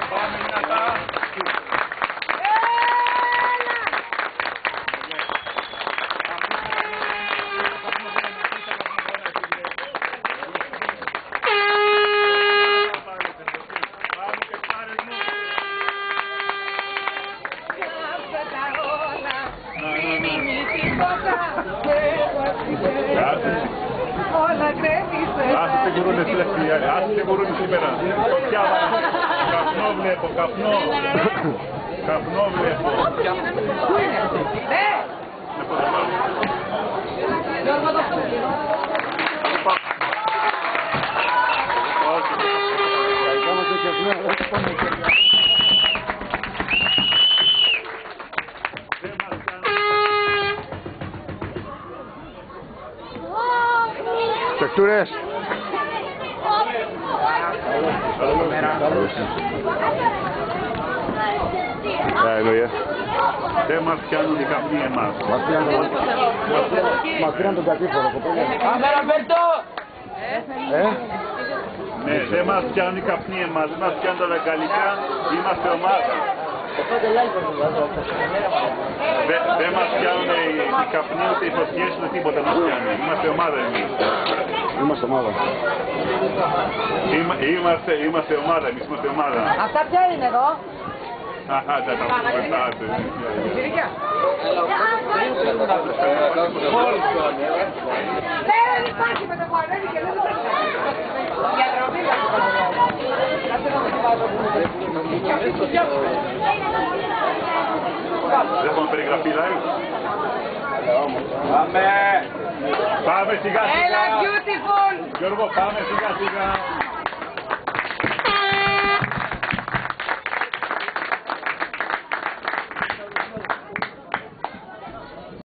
Πάμε δυνατά. Άσε γουρούνε σήμερα, άσε γουρούνε σήμερα. Καπνό βλέπω, καπνό. Καπνό βλέπω. Πού είναι? Τεκτούρες. Δεν μας πιάνουν οι καπνοί εμάς. Μας πήραν τον κατήφορο. Κάμερα Μπέρτο! Ναι, δεν μας πιάνουν οι καπνοί εμάς, δεν μας πιάνουν τα δεκαλικά, είμαστε ομάδα. Δεν μας πιάνουν οι καπνοί, ούτε οι φωτιές, ούτε τίποτα μας πιάνουν. Είμαστε ομάδα εμείς. Είμαστε ομάδα. Είμαστε ομάδα, εμείς είμαστε ομάδα. Αυτά ποια είναι εδώ? Αχα, δεν τα προσφερθάτε. Συρίκια. Δεν υπάρχει με το κουαρέλι και δεν υπάρχει. Διαδρομή δεν έχουμε περιγραφή live. Πάμε! Πάμε σιγά σιγά. Έλα beautiful! Γιώργο, πάμε σιγά σιγά.